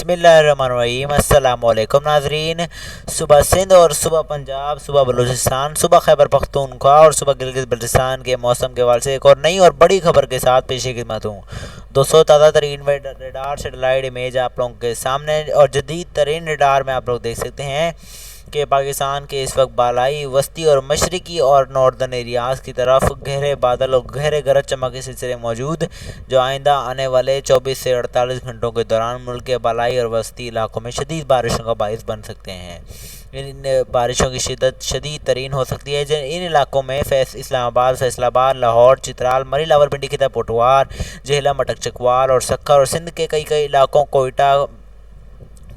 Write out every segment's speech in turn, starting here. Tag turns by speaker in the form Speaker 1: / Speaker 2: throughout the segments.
Speaker 1: बिस्मिल्लाहिर्रहमानिर्रहीम। अस्सलाम वालेकुम नाजरीन। सुबह सिंध और सुबह पंजाब, सुबह बलूचिस्तान, सुबह खैबर पख्तूनख्वा और सुबह गिलगित बल्टिस्तान के मौसम के हवाले से एक और नई और बड़ी खबर के साथ पेश खिदमत हूँ दोस्तों। ताज़ा तरीन रेडार सेटेलाइट इमेज आप लोगों के सामने और जदीद तरीन रेडार में आप लोग देख सकते हैं कि पाकिस्तान के इस वक्त बालाई, वस्ती और मशरकी और नॉर्दर्न एरियाज़ की तरफ गहरे बादल और गहरे गरज चमक के सिलसिले मौजूद, जो आइंदा आने वाले 24 से 48 घंटों के दौरान मुल्क के बालाई और वस्ती इलाकों में शदीद बारिशों का बायस बन सकते हैं। इन बारिशों की शिद्दत शदीद तरीन हो सकती है। इन इलाकों में इस्लामाबाद, फैसलाबाद, लाहौर, चित्राल, मरी, लावलपिंडी, खिता पोटवार, जहेला, मटक चकवाल और सक्कर और सिंध के कई इलाकों, कोयटा,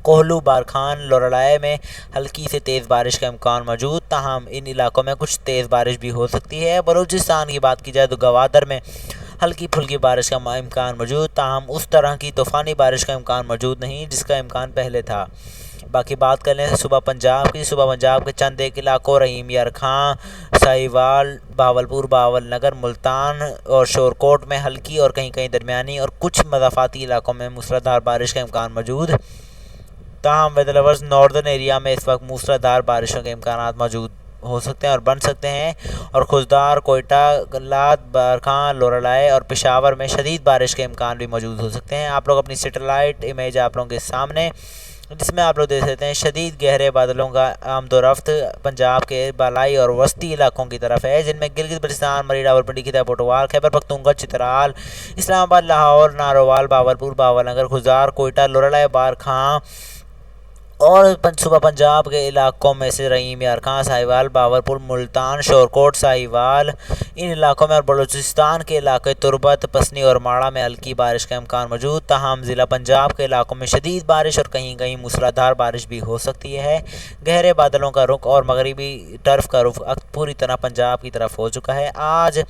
Speaker 1: कोहलू, बारखान, लोरलाए में हल्की से तेज़ बारिश का इम्कान मौजूद, ताहम इन इलाकों में कुछ तेज़ बारिश भी हो सकती है। बलूचिस्तान की बात की जाए तो गवादर में हल्की फुल्की बारिश का इम्कान मौजूद, ताहम उस तरह की तूफ़ानी बारिश का इम्कान मौजूद नहीं जिसका इम्कान पहले था। बाकी बात कर लें सुबह पंजाब की। सुबह पंजाब के चंद एक इलाकों रहीम यार खां, साहिवाल, बावलपुर, बावल नगर, मुल्तान और शोरकोट में हल्की और कहीं दरमियानी और कुछ मज़ाफ़ाती इलाकों में मूसलाधार बारिश का इम्कान मौजूद, ताहम वेदर लवर्स नॉर्दर्न एरिया में इस वक्त मूसलाधार बारिशों के इम्कान मौजूद हो सकते हैं और बन सकते हैं। और खुशदार, कोयटा, गल्लात, बारखान, लोरलाए और पेशावर में शदीद बारिश के इम्कान भी मौजूद हो सकते हैं। आप लोग अपनी सेटेलाइट इमेज आप लोगों के सामने, जिसमें आप लोग देख सकते हैं शदीद गहरे बादलों का आमदोरफ्त पंजाब के बालाई और वस्ती इलाकों की तरफ है, जिनमें गिलगित बल्टिस्तान, मरी, रावलपिंडी, खिता पोटवार, खैबर पख्तूनख्वा, चित्राल, इस्लामाबाद, लाहौर, नारोवाल, बावलपुर, बावलनगर, खुशदार, कोयटा, लोरलाए, बारखां और सुबह पंजाब के इलाकों में से रहीम यार खां, साहिवाल, बावलपुर, मुल्तान, शोरकोट, साहिवाल, इन इलाकों में और बलूचिस्तान के इलाके तुरबत, पसनी और माड़ा में हल्की बारिश का इम्कान मौजूद, ताहम ज़िला पंजाब के इलाकों में शदीद बारिश और कहीं मूसलाधार बारिश भी हो सकती है। गहरे बादलों का रुख और मगरबी टर्फ का रुख पूरी तरह पंजाब की तरफ हो चुका है। आज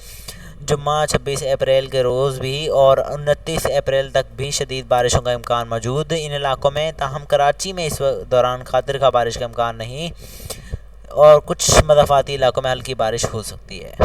Speaker 1: जुम्मा 26 अप्रैल के रोज़ भी और 29 अप्रैल तक भी शदीद बारिशों का इम्कान मौजूद इन इलाकों में, ताहम कराची में इस दौरान खातिर का बारिश का इम्कान नहीं और कुछ मज़ाफ़ाती इलाकों में हल्की बारिश हो सकती है।